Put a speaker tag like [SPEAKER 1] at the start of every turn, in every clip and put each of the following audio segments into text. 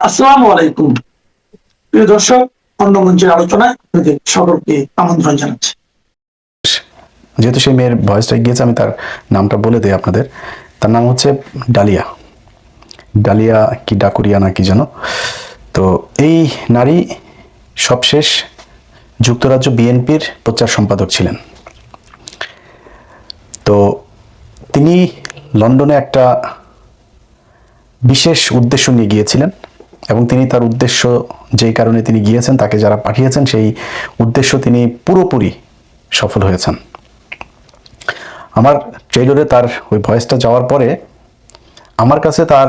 [SPEAKER 1] আসসালামু আলাইকুম। প্রিয় দর্শক, অন্য মঞ্চের আলোচনায় আপনাদের সকলকে আমন্ত্রণ জানাচ্ছি।
[SPEAKER 2] যেহেতু সেই মেয়ের ভয়েসটা গিয়েছে, আমি তার নামটা বলে দিই আপনাদের। তার নাম হচ্ছে ডালিয়া। ডালিয়া কি ডাকুরিয়া না কি যেন। তো এই নারী সবশেষ যুক্তরাজ্য বিএনপির প্রচার সম্পাদক ছিলেন। তো তিনি লন্ডনে একটা বিশেষ উদ্দেশ্য নিয়ে গিয়েছিলেন এবং তিনি তার উদ্দেশ্য, যেই কারণে তিনি গিয়েছেন, তাকে যারা পাঠিয়েছেন সেই উদ্দেশ্য তিনি পুরোপুরি সফল হয়েছেন। আমার ট্রেইলারে তার ওই ভয়েসটা যাওয়ার পরে আমার কাছে তার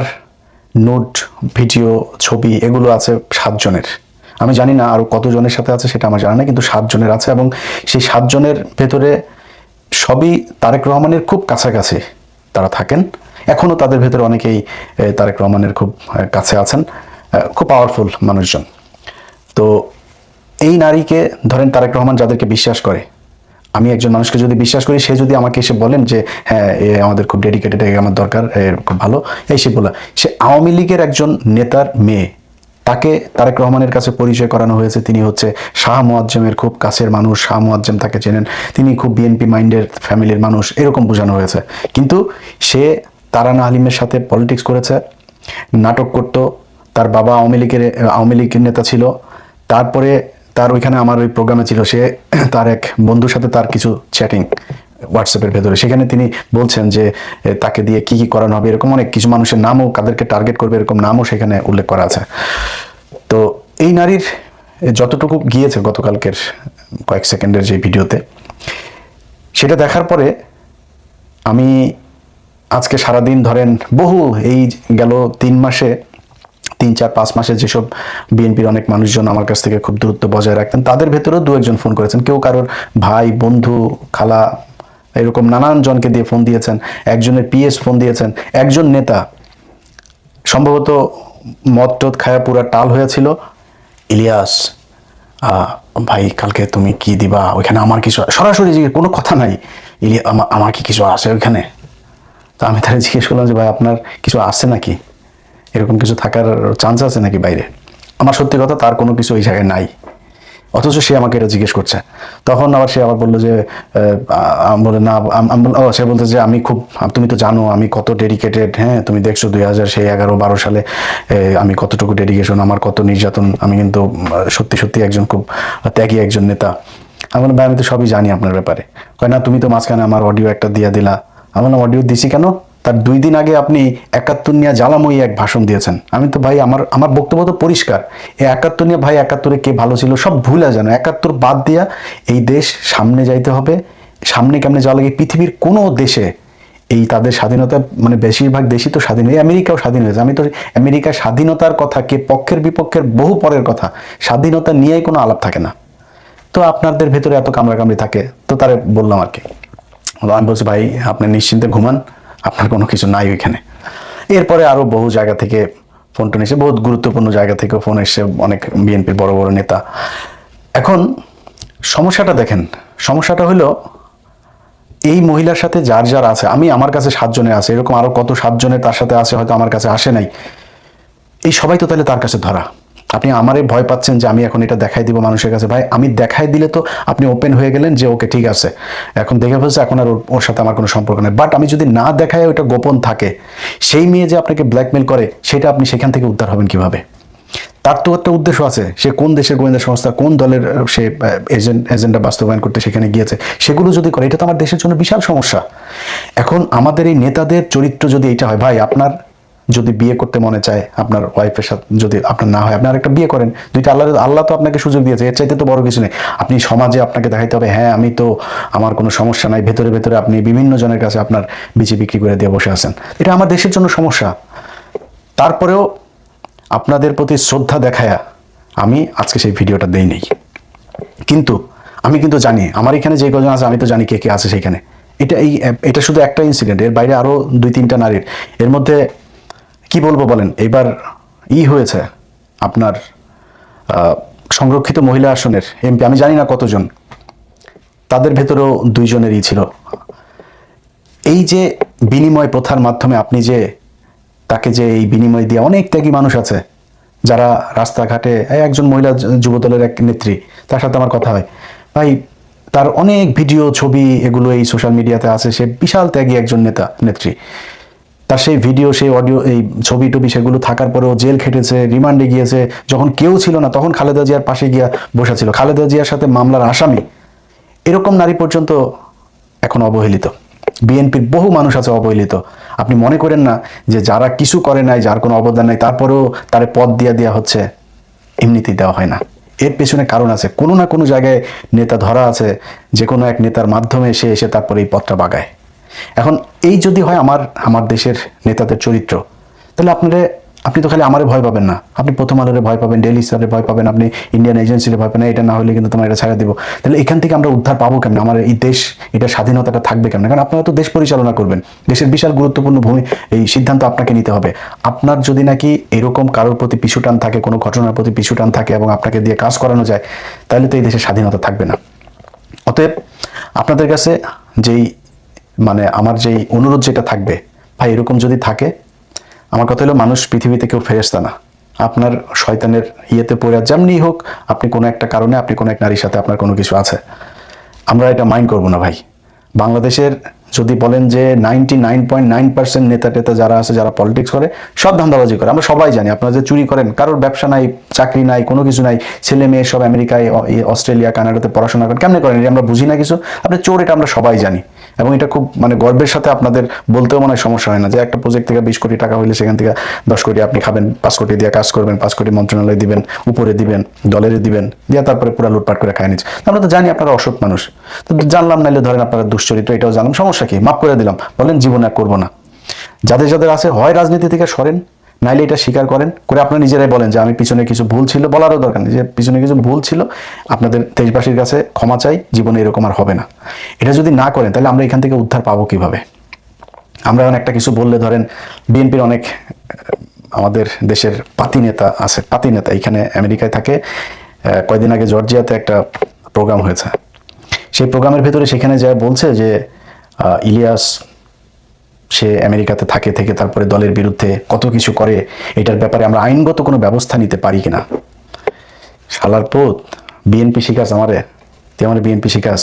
[SPEAKER 2] নোট, ভিডিও, ছবি এগুলো আছে 7 জনের। আমি জানি না আরও কতজনের সাথে আছে সেটা আমার জানা নেই, কিন্তু 7 জনের আছে এবং সেই 7 জনের ভেতরে সবই তারেক রহমানের খুব কাছাকাছি তারা থাকেন। এখনও তাদের ভেতরে অনেকেই তারেক রহমানের খুব কাছে আছেন, খুব পাওয়ারফুল মানুষজন। তো এই নারীকে ধরেন, তারেক রহমান যাদেরকে বিশ্বাস করে, আমি একজন মানুষকে যদি বিশ্বাস করি, সে যদি আমাকে এসে বলেন যে হ্যাঁ এ আমাদের খুব ডেডিকেটেড, আমার দরকার, খুব ভালো, এই সে বলা, সে আওয়ামী লীগের একজন নেতার মেয়ে, তাকে তারেক রহমানের কাছে পরিচয় করানো হয়েছে। তিনি হচ্ছে শাহ মোয়াজ্জেমের খুব কাছের মানুষ, শাহ মোয়াজ্জেম তাকে চেনেন, তিনি খুব বিএনপি মাইন্ডের ফ্যামিলির মানুষ, এরকম বোঝানো হয়েছে। কিন্তু সে তারানা হালিমের সাথে পলিটিক্স করেছে, নাটক করত, তার বাবা আওয়ামী লীগের নেতা ছিল। তারপরে তার ওইখানে আমার ওই প্রোগ্রামে ছিল, সে তার এক বন্ধুর সাথে তার কিছু চ্যাটিং হোয়াটসঅ্যাপের ভেতরে, সেখানে তিনি বলছেন যে তাকে দিয়ে কি কি করানো হবে, এরকম অনেক কিছু মানুষের নামও, কাদেরকে টার্গেট করবে এরকম নামও সেখানে উল্লেখ করা আছে। তো এই নারীর যতটুকু গিয়েছে গতকালকের কয়েক সেকেন্ডের যে ভিডিওতে, সেটা দেখার পরে আমি আজকে সারাদিন ধরেন বহু, এই গেল 3 মাসে, 3-4-5 মাসে যেসব বিএনপির অনেক মানুষজন আমার কাছ থেকে খুব দূরত্ব বজায় রাখতেন, তাদের ভেতরেও 2-1 জন ফোন করেছেন। কেউ কারোর ভাই, বন্ধু, খালা, এরকম নানান জনকে দিয়ে ফোন দিয়েছেন। একজনের পিএস ফোন দিয়েছেন। একজন নেতা সম্ভবত মদ টদ খায়া পুরা টাল হয়েছিল, ইলিয়াস ভাই কালকে তুমি কি দিবা ওইখানে, আমার কিছু, সরাসরি কোনো কথা নাই, আমার কি কিছু আছে ওইখানে? তো আমি তারা জিজ্ঞেস করলাম যে ভাই আপনার কিছু আছে নাকি, এরকম কিছু থাকার চান্স আছে নাকি বাইরে? আমার সত্যি কথা, তার কোনো কিছু ওই জায়গায় নাই, অথচ সে আমাকে এটা জিজ্ঞেস করছে। তখন আবার সে আবার বললো যে বলে না, সে বলতে যে আমি খুব, তুমি তো জানো আমি কত ডেডিকেটেড, হ্যাঁ তুমি দেখছো 2011-12 সালে আমি কতটুকু ডেডিকেশন, আমার কত নির্যাতন, আমি কিন্তু সত্যি সত্যি একজন খুব ত্যাগী একজন নেতা। আমি বললাম ভাই আমি তো সবই জানি আপনার ব্যাপারে। কয় না, তুমি তো মাঝখানে আমার অডিও একটা দিয়ে দিলা। আমি বললাম অডিও দিছি কেন? তার 2 দিন আগে আপনি 71 নিয়ে জ্বালাময়ী এক ভাষণ দিয়েছেন। আমি তো ভাই, আমার বক্তব্য তো পরিষ্কার, এই 71 নিয়ে ভাই, 71-এ কে ভালো ছিল সব ভুলে যান, 71 বাদ দিয়া এই দেশ সামনে যাইতে হবে। সামনে কেমনে যাওয়া লাগে, পৃথিবীর কোনো দেশে এই তাদের স্বাধীনতা, মানে বেশিরভাগ দেশই তো স্বাধীন, এই আমেরিকাও স্বাধীন হয়েছে। আমি তো আমেরিকার স্বাধীনতার কথা, কে পক্ষের বিপক্ষের বহু পরের কথা, স্বাধীনতা নিয়েই কোনো আলাপ থাকে না। তো আপনাদের ভেতরে এত কামড়াকামড়ি থাকে, তো তারে বললাম আর কি। আমি বলছি ভাই আপনি নিশ্চিন্তে ঘুমান, আপনার কোনো কিছু নাই ওইখানে। এরপরে আরও বহু জায়গা থেকে ফোন টোন এসে, বহুত গুরুত্বপূর্ণ জায়গা থেকে ফোন এসে, অনেক বিএনপির বড় বড় নেতা। এখন সমস্যাটা দেখেন, সমস্যাটা হলো এই মহিলার সাথে যার যার আছে, আমার কাছে 7 জনের আছে, এরকম আরো কত 7 জনের তার সাথে আছে, হয়তো আমার কাছে আসে নাই। এই সবাই তো তাহলে তার কাছে ধরা। আপনি আমারে ভয় পাচ্ছেন যে আমি এখন এটা দেখাই দিব মানুষের কাছে, ভাই আমি দেখাই দিলে তো আপনি ওপেন হয়ে গেলেন যে ওকে ঠিক আছে, এখন দেখে ফেলছে, এখন আর ওর সাথে আমার কোনো সম্পর্ক নেই। বাট আমি যদি না দেখাই, ওইটা গোপন থাকে, সেই মেয়ে যে আপনাকে ব্ল্যাকমেল করে, সেটা আপনি সেখান থেকে উদ্ধার হবেন কিভাবে? তার তো একটা উদ্দেশ্য আছে, সে কোন দেশের গোয়েন্দা সংস্থা, কোন দলের সে এজেন্ডা বাস্তবায়ন করতে সেখানে গিয়েছে, সেগুলো যদি করে, এটা তো আমার দেশের জন্য বিশাল সমস্যা। এখন আমাদের এই নেতাদের চরিত্র যদি এটা হয়, ভাই আপনার যদি বিয়ে করতে মনে চায়, আপনার ওয়াইফের সাথে যদি আপনার না হয়, আপনি আরেকটা বিয়ে করেন, দুইটা। আল্লাহ তো আপনাকে সুযোগ দিয়েছে, এর চাইতে তো বড় কিছু নেই। আপনি সমাজে আপনাকে দেখাইতে হবে হ্যাঁ আমি তো, আমার কোনো সমস্যা নাই, ভেতরে ভেতরে আপনি বিভিন্ন জনের কাছে আপনার বিচি বিক্রি করে দিয়ে বসে আছেন, এটা আমার দেশের জন্য সমস্যা। তারপরেও আপনাদের প্রতি শ্রদ্ধা দেখায়া আমি আজকে সেই ভিডিওটা দেই নেই। কিন্তু আমি কিন্তু জানি আমার এখানে যে কজন আছে, আমি তো জানি কে কে আছে সেখানে। এটা শুধু একটা ইনসিডেন্ট, এর বাইরে আরো 2-3টা নারীর, এর মধ্যে কি বলবো বলেন, এবার হয়েছে আপনার সংরক্ষিত মহিলা আসনের এমপি, আমি জানি না কতজন, তাদের ভেতরেও 2 জনেরই ছিল। এই যে বিনিময় প্রথার মাধ্যমে আপনি যে তাকে যে এই বিনিময় দিয়ে, অনেক ত্যাগী মানুষ আছে যারা রাস্তাঘাটে, একজন মহিলা যুবদলের এক নেত্রী, তার সাথে আমার কথা হয়, ভাই তার অনেক ভিডিও ছবি এগুলো এই সোশ্যাল মিডিয়াতে আছে, সে বিশাল ত্যাগী একজন নেত্রী। তার সেই ভিডিও, সেই অডিও, এই ছবি টবি সেগুলো থাকার পরেও জেল খেটেছে, রিমান্ডে গিয়েছে, যখন কেউ ছিল না তখন খালেদা জিয়ার পাশে গিয়া বসেছিল, খালেদা জিয়ার সাথে মামলার আসামি। এরকম নারী পর্যন্ত এখন অবহেলিত। বিএনপির বহু মানুষ আছে অবহেলিত। আপনি মনে করেন না যে যারা কিছু করে নাই, যার কোনো অবদান নাই, তারপরেও তার পদ দেওয়া হচ্ছে, এমনিতেই দেওয়া হয় না। এর পেছনে কারণ আছে, কোনো না কোনো জায়গায় নেতা ধরা আছে, যে কোনো এক নেতার মাধ্যমে সে এসে তারপরে এই পদটা বাগায়। এখন এই যদি হয় আমার দেশের নেতাদের চরিত্র, তাহলে আপনি তো খালি আমারে ভয় পাবেন না, আপনি প্রথম আলোরে ভয় পাবেন, ডেইলি স্টারে ভয় পাবেন, আপনি ইন্ডিয়ান এজেন্সিতে ভয় পাবেন, এটা না হলে কিন্তু তোমার এটা ছাড়া দিব। তাহলে এখান থেকে আমরা উদ্ধার পাবো কেমন? আমার এই দেশ, এটা স্বাধীনতাটা থাকবে কেমন? কারণ আপনারা তো দেশ পরিচালনা করবেন, দেশের বিশাল গুরুত্বপূর্ণ এই সিদ্ধান্ত আপনাকে নিতে হবে। আপনার যদি নাকি এরকম কারোর প্রতি পিছুটান থাকে, কোনো ঘটনার প্রতি পিছুটান থাকে এবং আপনাকে দিয়ে কাজ করানো যায়, তাহলে তো এই দেশের স্বাধীনতা থাকবে না। অতএব আপনাদের কাছে আমার যেই অনুরোধ যেটা থাকবে, ভাই এরকম যদি থাকে, আমার কথা হলো মানুষ পৃথিবীতে কেউ ফেরেশতা না। আপনার শয়তানের ইয়েতে পড়ে যেমনি হোক, আপনি কোনো একটা কারণে আপনি কোনো এক নারীর সাথে আপনার কোনো কিছু আছে, আমরা এটা মাইন্ড করবো না ভাই। বাংলাদেশের যদি বলেন যে 99.9% নেতা টেতা যারা আছে, যারা পলিটিক্স করে, সব ধান্দাবাজি করে, আমরা সবাই জানি। আপনারা যে চুরি করেন, কারোর ব্যবসা নাই, চাকরি নাই, কোনো কিছু নাই, ছেলে মেয়ে সব আমেরিকায়, অস্ট্রেলিয়া, কানাডাতে পড়াশোনা করেন, কেমনে করেন আমরা বুঝি না কিছু। আপনি চোর, এটা আমরা সবাই জানি, এবং এটা খুব গর্বের সাথে আপনাদের বলতেও মনে হয় সমস্যা হয় না যে একটা প্রজেক্ট থেকে 20 কোটি টাকা হইলে সেখান থেকে 10 কোটি আপনি খাবেন, 5 কোটি দিয়ে কাজ করবেন, 5 কোটি মন্ত্রণালয় দিবেন, উপরে দিবেন, দলের দিবেন, দিয়ে তারপরে পুরো লুটপাট করে খায় নিচ্ছে। আমরা তো জানি আপনারা অসৎ মানুষ, তো জানলাম, নাইলে ধরেন আপনারা দুশ্চরিত্র, এটাও জানলাম, সমস্যা কি, মাফ করে দিলাম, বলেন জীবনে আর করবো না। যাদের আছে, হয় রাজনীতি থেকে সরেন, নাইলে এটা স্বীকার করেন, করে আপনারা নিজেরাই বলেন যে আমি পিছনে কিছু ভুল ছিল, বলারও দরকার নেই যে পিছনে কিছু ভুল ছিল, আপনাদের দেশবাসীর কাছে ক্ষমা চাই, জীবনে এরকম আর হবে না। এটা যদি না করেন, তাহলে আমরা এখান থেকে উদ্ধার পাবো কিভাবে? আমরা এখন একটা কিছু বললে, ধরেন বিএনপির অনেক আমাদের দেশের পাতি নেতা এখানে আমেরিকায় থাকে। কয়দিন আগে জর্জিয়াতে একটা প্রোগ্রাম হয়েছে, সেই প্রোগ্রামের ভেতরে সেখানে যা বলছে যে ইলিয়াস সে আমেরিকাতে থেকে তারপরে দলের বিরুদ্ধে কত কিছু করে, এটার ব্যাপারে আমরা আইনগত কোনো ব্যবস্থা নিতে পারি কিনা। শালার পোত, বিএনপি শিখাস আমারে, তুই আমার বিএনপি শিখাস?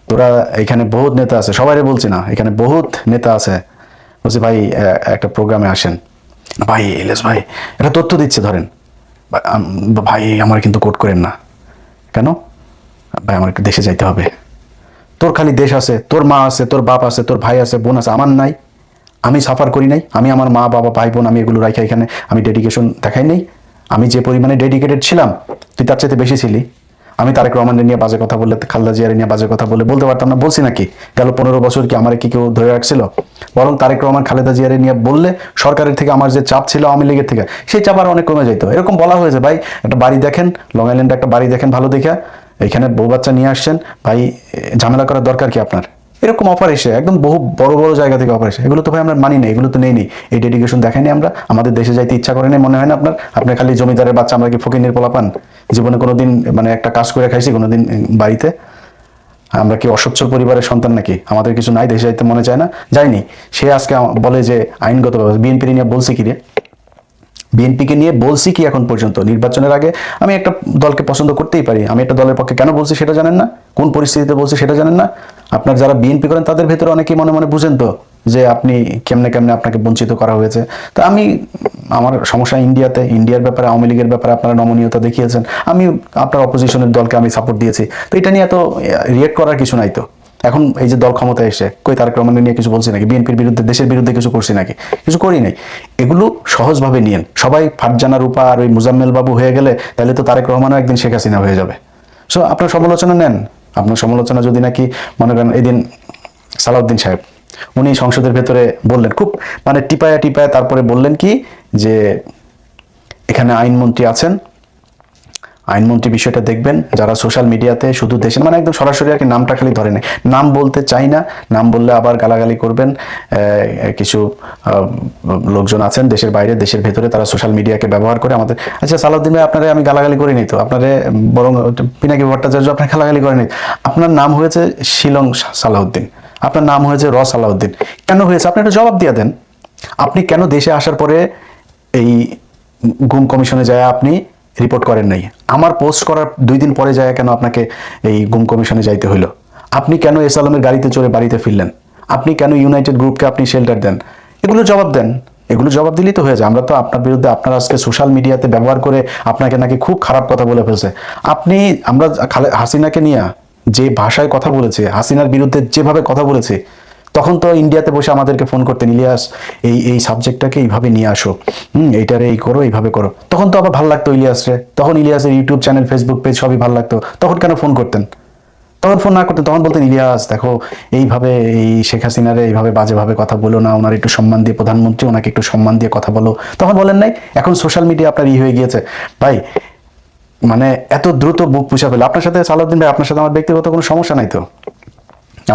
[SPEAKER 2] তোরা এখানে বহুত নেতা আছে, সবাই বলছি না, এখানে বহুত নেতা আছে, বলছি ভাই একটা প্রোগ্রামে আসেন ভাই, ইলিয়াস ভাই এটা তথ্য দিচ্ছে, ধরেন ভাই আমার কিন্তু কোট করেন না, কেন ভাই আমার একটু দেশে যাইতে হবে। তোর খালি দেশ আছে, তোর মা আছে, তোর বাপ আছে, তোর ভাই আছে, বোন আছে, আমার নাই? আমি সাফার করি নাই? আমি আমার মা বাবা ভাই বোন আমি এগুলো রাখি এখানে আমি ডেডিকেশন দেখাই নাই? আমি যে পরিমাণে ডেডিকেটেড ছিলাম, তুই তার চাইতে বেশি ছিলি। আমি তারেক রহমানের নিয়ে বাজে কথা বললে, খালেদা জিয়ার নিয়ে বাজে কথা বলতে পারতাম না? বলছি নাকি? গেল 15 বছর কি আমার কি কেউ ধরে রাখছিল? বরং তারেক রহমান খালেদা জিয়ার নিয়ে বললে সরকারের থেকে আমার যে চাপ ছিল আওয়ামী লীগের থেকে, সেই চাপ আর অনেক কমে যেত। এরকম বলা হয়েছে, ভাই একটা বাড়ি দেখেন, লং আইল্যান্ডে একটা বাড়ি দেখেন ভালো দেখা, এখানে বউ বাচ্চা নিয়ে আসছেন, ভাই ঝামেলা করার দরকার কি আপনার? এরকম অফার এসে একদম বহু বড় বড় জায়গা থেকে অফার এসে, এগুলো তো ভাই আমরা মানি না, এগুলো তো নেই। এই ডেডিকেশন দেখাইনি আমরা, আমাদের দেশে যাইতে ইচ্ছা করে নাই মনে হয় না আপনার খালি জমিদারের বাচ্চা, আমরা কি ফকির পোলা পান? জীবনে কোনোদিন একটা কাজ করে খাইছি কোনোদিন বাড়িতে? আমরা কি অসচ্ছল পরিবারের সন্তান নাকি? আমাদের কিছু নাই, দেশে যাইতে মনে চায় না? যাইনি। সে আজকে বলে যে আইনগত ব্যবস্থা। বিএনপি নিয়ে বলছে কি রে? বিএনপিকে নিয়ে বলছি কি এখন পর্যন্ত? নির্বাচনের আগে আমি একটা দলকে পছন্দ করতেই পারি, আমি একটা দলের পক্ষে কেন বলছি সেটা জানেন না? কোন পরিস্থিতিতে বলছি সেটা জানেন না? আপনার যারা বিএনপি করেন তাদের ভেতরে অনেকেই মনে মনে বুঝেন তো যে আপনি কেমনে আপনাকে বঞ্চিত করা হয়েছে। তো আমার সমস্যা ইন্ডিয়ার ব্যাপারে, আওয়ামী লীগের ব্যাপারে আপনারা নমনীয়তা দেখিয়েছেন, আমি আপনার অপোজিশনের দলকে আমি সাপোর্ট দিয়েছি, তো এটা নিয়ে এত রিয়েক্ট করার কিছু নাই তো। এখন এই যে দল ক্ষমতায় এসে কই তারেক রহমানের নিয়ে কিছু বলছি নাকি? বিএনপির বিরুদ্ধে, দেশের বিরুদ্ধে কিছু করছি নাকি? কিছু করি নাই। এগুলো সহজভাবে নিয়েন সবাই। ফারজানা রূপা আর ওই মুজাম্মেল বাবু হয়ে গেলে তাহলে তো তারেক রহমানও একদিন শেখ হাসিনা হয়ে যাবে। সো আপনার সমালোচনা নেন। আপনার সমালোচনা যদি নাকি মনে করেন, এদিন সালাউদ্দিন সাহেব উনি সংসদের ভেতরে বললেন, খুব টিপায়া তারপরে বললেন কি যে এখানে আইনমন্ত্রী আছেন, আইনমন্ত্রী বিষয়টা দেখবেন, যারা সোশ্যাল মিডিয়াতে শুধু দেশের একদম সরাসরি আর কি নামটা খালি ধরে নেয়, নাম বলতে চাই না, নাম বললে আবার গালাগালি করবেন। কিছু লোকজন আছেন দেশের বাইরে, দেশের ভেতরে, তারা সোশ্যাল মিডিয়াকে ব্যবহার করে আমাদের। আচ্ছা সালাউদ্দিন ভাই, আপনারে আমি গালাগালি করি নি তো, আপনারে বরং পিনাকি ভট্টাচার্য আপনার গালাগালি করেনি। আপনার নাম হয়েছে শিলং সালাউদ্দিন, আপনার নাম হয়েছে সালাউদ্দিন। কেন হয়েছে আপনি একটা জবাব দিয়ে দেন। আপনি কেন দেশে আসার পরে এই গুম কমিশনে যায় আপনি রিপোর্ট করেন নাই? আমার পোস্ট করার 2 দিন পরে যায় কেন আপনাকে এই গুম কমিশনে যাইতে হইলো? আপনি কেন এস আলমের গাড়িতে চড়ে বাড়িতে ফিরলেন? আপনি কেন ইউনাইটেড গ্রুপকে আপনি শেল্টার দেন? এগুলো জবাব দেন। এগুলো জবাব দিলেই তো হয়ে যায়। আমরা তো আপনার বিরুদ্ধে, আপনার আজকে সোশ্যাল মিডিয়াতে ব্যবহার করে আপনাকে নাকি খুব খারাপ কথা বলে ফেলছে। আমরা হাসিনাকে নিয়ে যে ভাষায় কথা বলেছে, হাসিনার বিরুদ্ধে যেভাবে কথা বলেছে, তখন তো ইন্ডিয়াতে বসে আমাদেরকে ফোন করতেন, ইলিয়াস এই সাবজেক্টটাকে এইভাবে নিয়ে আসো, এইটারে এই করো, এইভাবে করো। তখন তো আবার ভালো লাগতো ইলিয়াসরে, তখন ইলিয়াসের ইউটিউব চ্যানেল, ফেসবুক পেজ সবই ভালো লাগতো। তখন কেন ফোন করতেন? তখন ফোন না করতেন, তখন বলতেন ইলিয়াস দেখো এইভাবে এই শেখ হাসিনারে এইভাবে বাজেভাবে কথা বলো না, ওনার একটু সম্মান দিয়ে, প্রধানমন্ত্রী ওনাকে একটু সম্মান দিয়ে কথা বলো। তখন বলেন নাই? এখন সোশ্যাল মিডিয়া আপনার হয়ে গিয়েছে ভাই, মানে এত দ্রুত বুক পুষা ফেলে। আপনার সাথে সালাউদ্দিন ভাই, আপনার সাথে আমার ব্যক্তিগত কোনো সমস্যা নাই তো।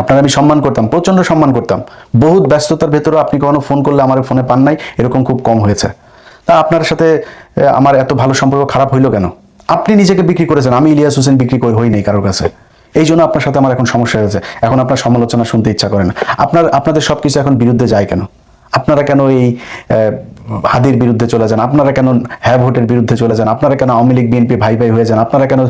[SPEAKER 2] আপনার আমি সম্মান করতাম, প্রচন্ড সম্মান করতাম। বহুত ব্যস্ততার ভেতরেও আপনি কখনো ফোন করলে আমার ফোনে পান নাই, এরকম খুব কম হয়েছে। তা আপনার সাথে আমার এত ভালো সম্পর্ক খারাপ হইলো কেন? আপনি নিজেকে বিক্রি করেছেন, আমি ইলিয়াস হোসেন বিক্রি হই নাই কারোর কাছে। এই জন্য আপনার সাথে আমার এখন সমস্যা হয়েছে। এখন আপনার সমালোচনা শুনতে ইচ্ছা করে না। আপনাদের সবকিছু এখন বিরুদ্ধে যায় কেন? আপনারা কেন এই হাদির বিরুদ্ধে চলে যান? আপনারা কেন হ্যাঁ ভোটের বিরুদ্ধে চলে যান? আপনারা কেন আওয়ামী লীগ বিএনপি ভাই ভাই হয়ে যান? আপনারা কেন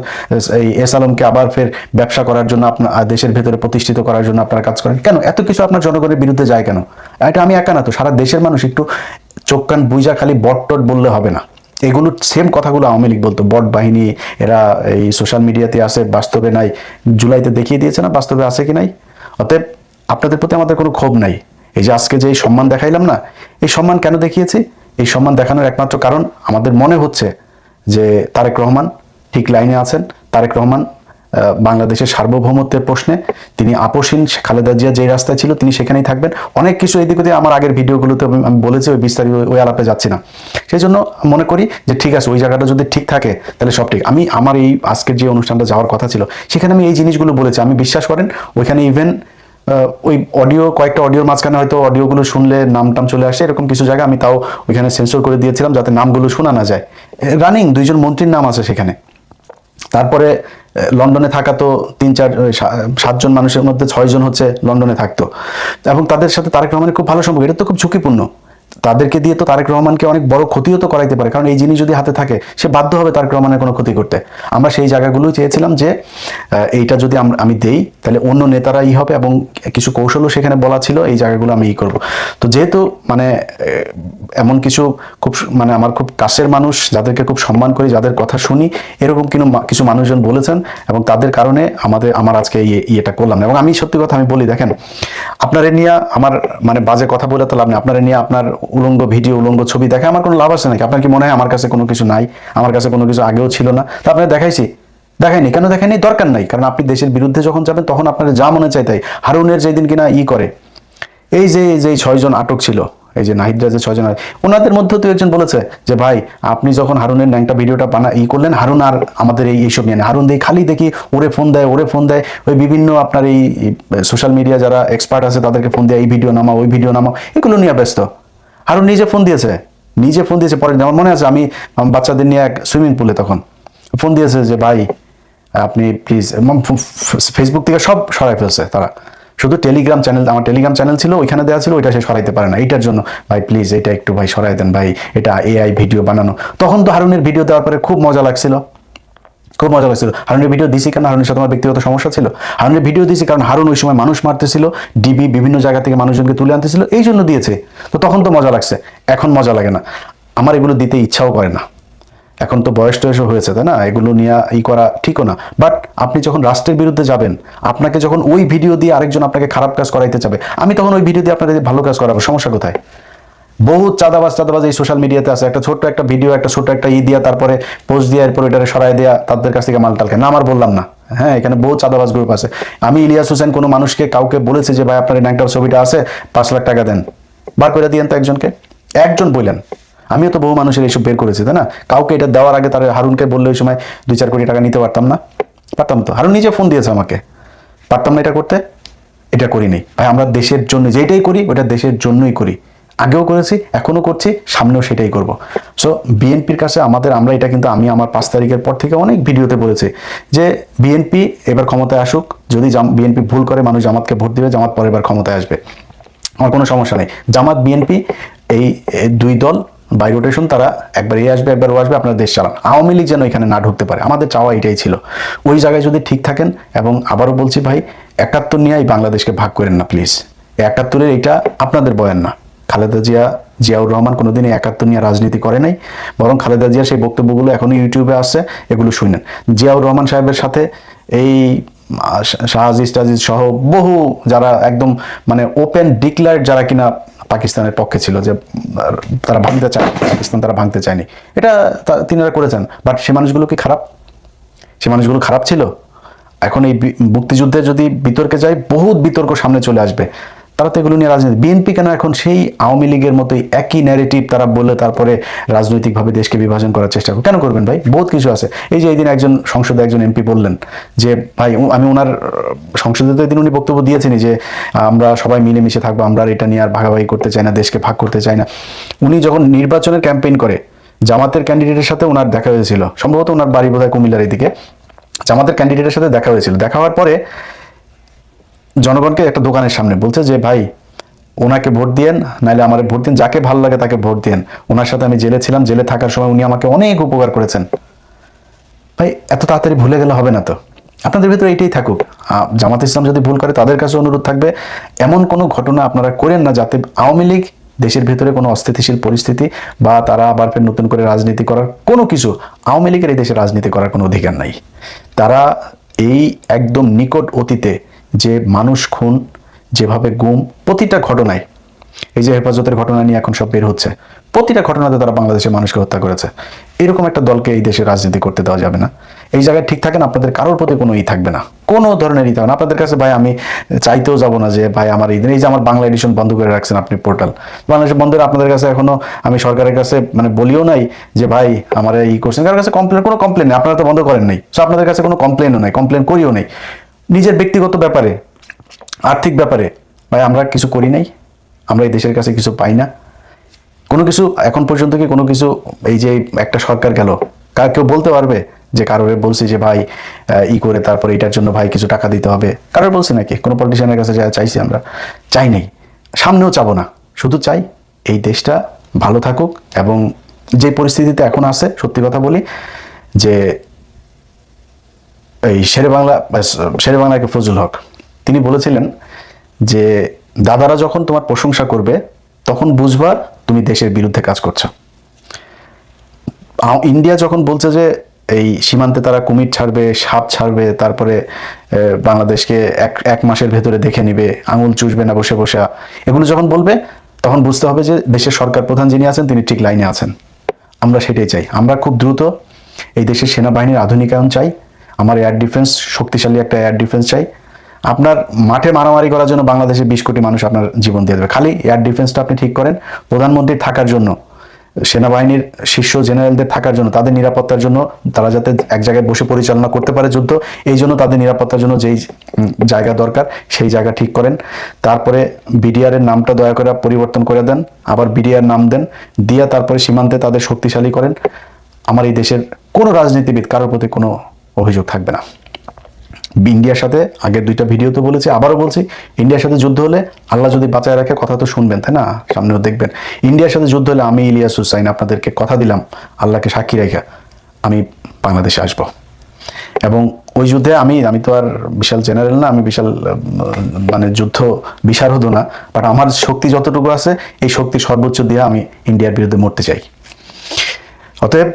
[SPEAKER 2] এই এস আলমকে আবার ফের ব্যবসা করার জন্য, আপনার দেশের ভেতরে প্রতিষ্ঠিত করার জন্য আপনারা কাজ করেন কেন? এত কিছু আপনার জনগণের বিরুদ্ধে যায় কেন? এটা আমি একা না তো, সারা দেশের মানুষ। একটু চোখ কান বুইজা খালি বট টট বললে হবে না। এগুলো সেম কথাগুলো আওয়ামী লীগ বলতো, বট বাহিনী, এরা এই সোশ্যাল মিডিয়াতে আসে, বাস্তবে নাই। জুলাইতে দেখিয়ে দিয়েছে না বাস্তবে আছে কি নাই। অতএব আপনাদের প্রতি আমাদের কোনো ক্ষোভ নাই। এই যে আজকে যে সম্মান দেখাইলাম না, এই সম্মান কেন দেখিয়েছি? এই সম্মান দেখানোর একমাত্র কারণ, আমাদের মনে হচ্ছে যে তারেক রহমান ঠিক লাইনে আছেন। তারেক রহমান বাংলাদেশের সার্বভৌমত্বের প্রশ্নে তিনি আপোষহীন। খালেদা জিয়া যে রাস্তায় ছিল তিনি সেখানেই থাকবেন। অনেক কিছু এদিক ওদিক আমার আগের ভিডিওগুলোতে আমি বলেছি, ওই বিস্তারিত ওই আলাপে যাচ্ছি না। সেই জন্য মনে করি যে ঠিক আছে, ওই জায়গাটা যদি ঠিক থাকে তাহলে সব ঠিক। আমি আমার এই আজকের যে অনুষ্ঠানটা যাওয়ার কথা ছিল সেখানে আমি এই জিনিসগুলো বলেছি। আমি বিশ্বাস করেন ওইখানে ইভেন ওই কয়েকটা অডিওর মাঝখানে হয়তো অডিওগুলো শুনলে নাম টাম চলে আসে, এরকম কিছু জায়গা আমি তাও ওইখানে সেন্সর করে দিয়েছিলাম যাতে নামগুলো শোনা না যায়। রানিং 2জন মন্ত্রীর নাম আছে সেখানে। তারপরে লন্ডনে থাকা তো 7জন মানুষের মধ্যে 6জন হচ্ছে লন্ডনে থাকতো, এবং তাদের সাথে তারেক রহমানের খুব ভালো সম্পর্ক। এটা তো খুব ঝুঁকিপূর্ণ। তাদেরকে দিয়ে তো তারেক রহমানকে অনেক বড় ক্ষতিও তো করাইতে পারে, কারণ এই জিনিস যদি হাতে থাকে সে বাধ্য হবে তারেক রহমানের কোনো ক্ষতি করতে। আমরা সেই জায়গাগুলোই চেয়েছিলাম যে এইটা যদি আমি দেই তাহলে অন্য নেতারা হবে, এবং কিছু কৌশলও সেখানে বলা ছিল, এই জায়গাগুলো আমি করব। তো যেহেতু মানে এমন কিছু খুব মানে আমার খুব কাছের মানুষ, যাদেরকে খুব সম্মান করি, যাদের কথা শুনি, এরকম কিছু মানুষজন বলেছেন, এবং তাদের কারণে আমার আজকে ইয়েটা করলাম না। এবং আমি সত্যি কথা আমি বলি, দেখেন আপনারা নিয়ে আমার মানে বাজে কথা বলে তো লাভ নেই। আপনারা নিয়ে আপনার উলঙ্গ ভিডিও, উলঙ্গ ছবি দেখে আমার কোনো লাভ আছে নাকি? আপনার কি মনে হয় আমার কাছে কোনো কিছু নাই? আমার কাছে কোনো কিছু আগেও ছিল না? তা আপনারা দেখাইছি? দেখায়নি। কেন দেখায়নি? দরকার নাই। কারণ আপনি দেশের বিরুদ্ধে যখন যাবেন তখন আপনার যা মনে চাই তাই। হারুনের যেদিন কিনা করে এই যে 6জন আটক ছিল, এই যে নাহিদরা যে 6জন, ওনাদের মধ্যে তো একজন বলেছে যে ভাই আপনি যখন হারুনের ন্যাংটা ভিডিওটা করলেন, হারুন আর আমাদের এইসব নিয়ে হারুন দিয়ে খালি দেখি ওরে ফোন দেয় ওই বিভিন্ন আপনার এই সোশ্যাল মিডিয়া যারা এক্সপার্ট আছে তাদেরকে ফোন দেয়, এই ভিডিও নামাও, ওই ভিডিও নামাও, এগুলো নিয়ে ব্যস্ত। হারুন নিজে ফোন দিয়েছে পরে। আমার মনে আছে আমি বাচ্চাদের নিয়ে এক সুইমিং পুলে তখন ফোন দিয়েছে যে ভাই আপনি প্লিজ, ফেসবুক থেকে সব সরাই ফেলছে তারা, শুধু টেলিগ্রাম চ্যানেল, আমার টেলিগ্রাম চ্যানেল ছিল ওইখানে দেওয়া ছিল, ওইটা সে সরাইতে পারে না। এইটার জন্য ভাই প্লিজ এটা একটু ভাই সরাই দেন ভাই, এটা এআই ভিডিও বানানো। তখন তো হারুনের ভিডিও দেওয়ার পরে খুব মজা লাগছিল। হারুনের ভিডিও দিছি কেন? হারুনের সাথে আমার ব্যক্তিগত সমস্যা ছিল। হারুনের ভিডিও দিয়েছি কারণ হারুন ওই সময় মানুষ মারতেছিল, ডিবি বিভিন্ন জায়গা থেকে মানুষজনকে তুলে আনতেছিল, এই জন্য দিয়েছে। তো তখন তো মজা লাগছে, এখন মজা লাগে না। আমার এগুলো দিতে ইচ্ছাও করে না। এখন তো বয়স টয়সও হয়েছে, তাই না? এগুলো নিয়ে করা ঠিকও না। বাট আপনি যখন রাষ্ট্রের বিরুদ্ধে যাবেন, আপনাকে যখন ওই ভিডিও দিয়ে আরেকজন আপনাকে খারাপ কাজ করাইতে চাবে, আমি তখন ওই ভিডিও দিয়ে আপনাদের ভালো কাজ করাবো, সমস্যা কোথায়? বহুত চাঁদাবাজ এই সোশ্যাল মিডিয়াতে আছে। একটা ছোট্ট একটা ভিডিও, একটা ছোট্ট একটা দিয়া, তারপরে পোস্ট দিয়ে এরপর এটারে সরাই দেয়া, তাদের কাছ থেকে মালটালকে না, আমার বললাম না। হ্যাঁ, এখানে বহু চাঁদাবাজ গ্রুপ আছে। আমি ইলিয়াস হোসেন কোনো মানুষকে কাউকে বলেছি যে ভাই আপনার এই ন্যাংটার ছবিটা আছে, 5 লাখ টাকা দেন, বার করে দিয়েন তো একজনকে, একজন বললেন। আমিও তো বহু মানুষের এইসব বের করেছি, তাই না? কাউকে এটা দেওয়ার আগে তার হারুনকে বললে ওই সময় 2-4 কোটি টাকা নিতে পারতাম না? পারতাম তো। হারুন নিজে ফোন দিয়েছে আমাকে, পারতাম না এটা করতে? এটা করিনি ভাই। আমরা দেশের জন্য যেটাই করি ওটা দেশের জন্যই করি, আগেও করেছি, এখনো করছি, সামনেও সেটাই করব। সো বিএনপির কাছে আমরা এটা কিন্তু আমি আমার 5 তারিখের পর থেকে অনেক ভিডিওতে বলেছি যে বিএনপি এবার ক্ষমতায় আসুক, যদি বিএনপি ভুল করে মানুষ জামাতকে ভোট দিবে, জামাত পরের বার ক্ষমতায় আসবে, আমার কোনো সমস্যা নেই। জামাত বিএনপি এই 2 দল বাই রোটেশন তারা একবার এ আসবে একবার ও আসবে, আপনার দেশ চালান। আওয়ামী লীগ যেন এখানে না ঢুকতে পারে, আমাদের চাওয়া এটাই ছিল। ওই জায়গায় যদি ঠিক থাকেন, এবং আবারও বলছি ভাই, 71 নিয়ে এই বাংলাদেশকে ভাগ করেন না প্লিজ। 71-এর এটা আপনাদের বয়ান না। খালেদা জিয়া, জিয়াউর রহমান কোনোদিনই 71 নিয়ে রাজনীতি করে নাই, বরং খালেদা জিয়ার সেই বক্তব্যগুলো এখনো ইউটিউবে আসছে, এগুলো শুনেন। জিয়াউর রহমান সাহেবের সাথে এই শাহজিজ টাজিজ সহ বহু যারা একদম মানে ওপেন ডিক্লার্ড, যারা কিনা পাকিস্তানের পক্ষে ছিল, যে তারা ভাঙতে চায় পাকিস্তান, তারা ভাঙতে চায়নি, এটা তিনারা করেছেন। বাট সে মানুষগুলো কি খারাপ? সে মানুষগুলো খারাপ ছিল? এখন এই মুক্তিযুদ্ধে যদি বিতর্কে যায়, বহুত বিতর্ক সামনে চলে আসবে। তারা তো এগুলো নিয়ে রাজনীতি, বিএনপি কেন এখন সেই আওয়ামী লীগের মতোই একই ন্যারেটিভ তারা বলে তারপরে রাজনৈতিকভাবে দেশকে বিভাজন করার চেষ্টা কেন করবেন ভাই? বহুত কিছু আছে। এই যে এই দিন একজন সংসদে একজন এমপি বললেন যে ভাই, আমি ওনার সংসদে তো এদিন উনি বক্তব্য দিয়েছেনই যে আমরা সবাই মিলেমিশে থাকবো, আমরা এটা নিয়ে আর ভাগাভাগি করতে চাই না, দেশকে ভাগ করতে চাই না। উনি যখন নির্বাচনের ক্যাম্পেইন করে, জামাতের ক্যান্ডিডেটের সাথে ওনার দেখা হয়েছিল, সম্ভবত ওনার বাড়ি বোধহয় কুমিল্লার এদিকে, জামাতের ক্যান্ডিডেটের সাথে দেখা হয়েছিল। দেখা হওয়ার পরে জনগণকে একটা দোকানের সামনে বলছে যে ভাই, ওনাকে ভোট দিয়েন, নাহলে আমার ভোট দিন, যাকে ভালো লাগে তাকে ভোট দিয়েন। ওনার সাথে আমি জেলে ছিলাম, জেলে থাকার সময় উনি আমাকে অনেক উপকার করেছেন। ভাই এত তাড়াতাড়ি ভুলে গেলে হবে না তো। আপনাদের ভিতরে এটাই থাকুক। জামাত ইসলাম যদি ভুল করে, তাদের কাছে অনুরোধ থাকবে এমন কোনো ঘটনা আপনারা করেন না যাতে আওয়ামী লীগ দেশের ভিতরে কোনো অস্থিতিশীল পরিস্থিতি বা তারা আবার ফের নতুন করে রাজনীতি করার কোনো কিছু, আওয়ামী লীগের এই দেশে রাজনীতি করার কোনো অধিকার নাই। তারা এই একদম নিকট অতীতে যে মানুষ খুন, যেভাবে গুম, প্রতিটা ঘটনায়, এই যে হেফাজতের ঘটনা নিয়ে এখন সব বের হচ্ছে, প্রতিটা ঘটনাতে তারা বাংলাদেশের মানুষকে হত্যা করেছে। এরকম একটা দলকে এই দেশে রাজনীতি করতে দেওয়া যাবে না। এই জায়গায় ঠিক থাকেন, আপনাদের কারোর প্রতি কোনো থাকবে না, কোনো ধরনেরই থাকবে না আপনাদের কাছে। ভাই আমি চাইতেও যাব না যে ভাই আমার এই দিন, এই যে আমার বাংলা এডিশন বন্ধ করে রাখছেন আপনি পোর্টাল, বাংলাদেশ বন্ধের আপনাদের কাছে এখনো আমি সরকারের কাছে মানে বলিও নাই যে ভাই আমার এই করছেন, কারোর কাছে কমপ্লেন, কোনো কমপ্লেন নেই, আপনারা তো বন্ধ করেন নাই, সো আপনাদের কাছে কোনো কমপ্লেনও নাই, কমপ্লেন করিও নাই। নিজের ব্যক্তিগত ব্যাপারে, আর্থিক ব্যাপারে ভাই আমরা কিছু করি নাই, আমরা এই দেশের কাছে কিছু পাই না, কোনো কিছু এখন পর্যন্ত কি কোনো কিছু, এই যে একটা সরকার গেল, কেউ বলতে পারবে যে কারোর বলছি যে ভাই করে তারপরে এটার জন্য ভাই কিছু টাকা দিতে হবে, কারোর বলছি নাকি? কোনো পলিটিশিয়ানের কাছে যা চাইছি আমরা? চাই নাই, সামনেও চাবো না। শুধু চাই এই দেশটা ভালো থাকুক, এবং যে পরিস্থিতিতে এখন আছে, সত্যি কথা বলি যে এই শেরে বাংলাকে ফজলুল হক তিনি বলেছিলেন যে দাদারা যখন তোমার প্রশংসা করবে তখন বুঝবা তুমি দেশের বিরুদ্ধে কাজ করছো। ইন্ডিয়া যখন বলছে যে এই সীমান্তে তারা কুমির ছাড়বে, সাপ ছাড়বে, তারপরে বাংলাদেশকে এক মাসের ভেতরে দেখে নিবে, আঙুল চুষবে না বসে বসে, এগুলো যখন বলবে তখন বুঝতে হবে যে দেশের সরকার প্রধান যিনি আছেন তিনি ঠিক লাইনে আছেন। আমরা সেটাই চাই। আমরা খুব দ্রুত এই দেশের সেনাবাহিনীর আধুনিকায়ন চাই, আমার এয়ার ডিফেন্স, শক্তিশালী একটা এয়ার ডিফেন্স চাই। আপনার মাঠে মারামারি করার জন্য বাংলাদেশে 20 কোটি মানুষ আপনার জীবন দিয়ে দেবে, খালি এয়ার ডিফেন্সটা আপনি ঠিক করেন। প্রধানমন্ত্রীর থাকার জন্য, সেনাবাহিনীর শীর্ষ জেনারেলদের থাকার জন্য, তাদের নিরাপত্তার জন্য, তারা যাতে এক জায়গায় বসে পরিচালনা করতে পারে যুদ্ধ, এই জন্য তাদের নিরাপত্তার জন্য যেই জায়গা দরকার সেই জায়গা ঠিক করেন। তারপরে বিডিআর এর নামটা দয়া করে পরিবর্তন করে দেন, আবার বিডিআর নাম দেন, দিয়া তারপরে সীমান্তে তাদের শক্তিশালী করেন। আমার এই দেশের কোনো রাজনীতিবিদ কারোর প্রতি কোনো অভিযোগ থাকবে না। ইন্ডিয়ার সাথে আগের 2টা ভিডিওতে বলেছি, আবারও বলছি, ইন্ডিয়ার সাথে যুদ্ধ হলে, আল্লাহ যদি বাঁচায় রাখে, কথা তো শুনবেন তাই না, সামনেও দেখবেন, ইন্ডিয়ার সাথে যুদ্ধ হলে আমি ইলিয়াস হুসাইন আপনাদেরকে কথা দিলাম, আল্লাহকে সাক্ষী রেখে আমি বাংলাদেশে আসব। এবং ওই যুদ্ধে আমি তো আর বিশাল জেনারেল না, আমি বিশাল মানে যুদ্ধ বিশারদ না, বাট আমার শক্তি যতটুকু আছে এই শক্তির সর্বোচ্চ দিয়ে আমি ইন্ডিয়ার বিরুদ্ধে মরতে চাই। অতএব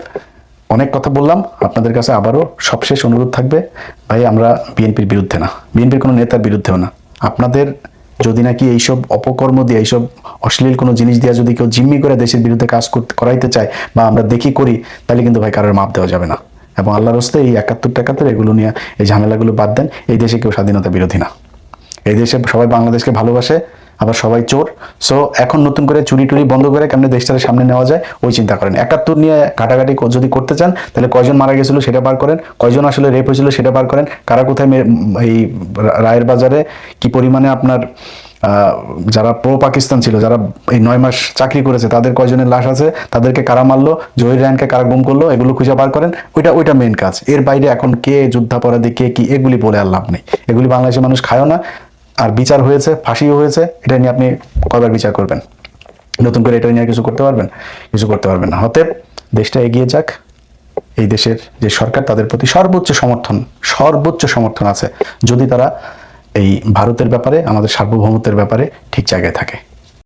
[SPEAKER 2] অনেক কথা বললাম, আপনাদের কাছে আবারও সবশেষ অনুরোধ থাকবে, ভাই আমরা বিএনপির বিরুদ্ধে না, বিএনপির কোনো নেতার বিরুদ্ধেও না। আপনাদের যদি নাকি এইসব অপকর্ম দিয়ে, এইসব অশ্লীল কোনো জিনিস দিয়ে যদি কেউ জিম্মি করে দেশের বিরুদ্ধে কাজ করাইতে চায় বা আমরা দেখি করি, তাহলে কিন্তু ভাই কারোর মাপ দেওয়া যাবে না। এবং আল্লাহর রাস্তায় এই 71 এগুলো নিয়ে এই ঝামেলাগুলো বাদ দেন। এই দেশে কেউ স্বাধীনতা বিরোধী না, এই দেশে সবাই বাংলাদেশকে ভালোবাসে, আবার সবাই চোর। সো এখন নতুন করে চুরি টুরি বন্ধ করে কেমনে দেশটাকে সামনে নেওয়া যায় ওই চিন্তা করেন। 71 নিয়ে ঘাটাঘাটি যদি করতে চান তাহলে কয়জন মারা গেছিল সেটা বার করেন, কয়জন আসলে রেপ হয়েছিল সেটা বার করেন, কারা কোথায় এই রায়ের বাজারে কি পরিমাণে আপনার যারা প্রো পাকিস্তান ছিল, যারা এই 9 মাস চাকরি করেছে, তাদের কয়জনের লাশ আছে, তাদেরকে কারা মারলো, জহির রায়নকে কারা গুম করলো, এগুলো খুঁজে বার করেন। ওইটা মেইন কাজ। এর বাইরে এখন কে যুদ্ধাপরাধী কে কি এগুলি বলে আর লাভ নেই, এগুলি বাংলাদেশের মানুষ খায়ও না। আর বিচার হয়েছে, ফাঁসিও হয়েছে, এটা নিয়ে আপনি কয়বার বিচার করবেন? নতুন করে এটা নিয়ে কিছু করতে পারবেন? কিছু করতে পারবেন না। অতএব দেশটা এগিয়ে যাক, এই দেশের যে সরকার তাদের প্রতি সর্বোচ্চ সমর্থন আছে, যদি তারা এই ভারতের ব্যাপারে, আমাদের সার্বভৌমত্বের ব্যাপারে ঠিক জায়গায় থাকে।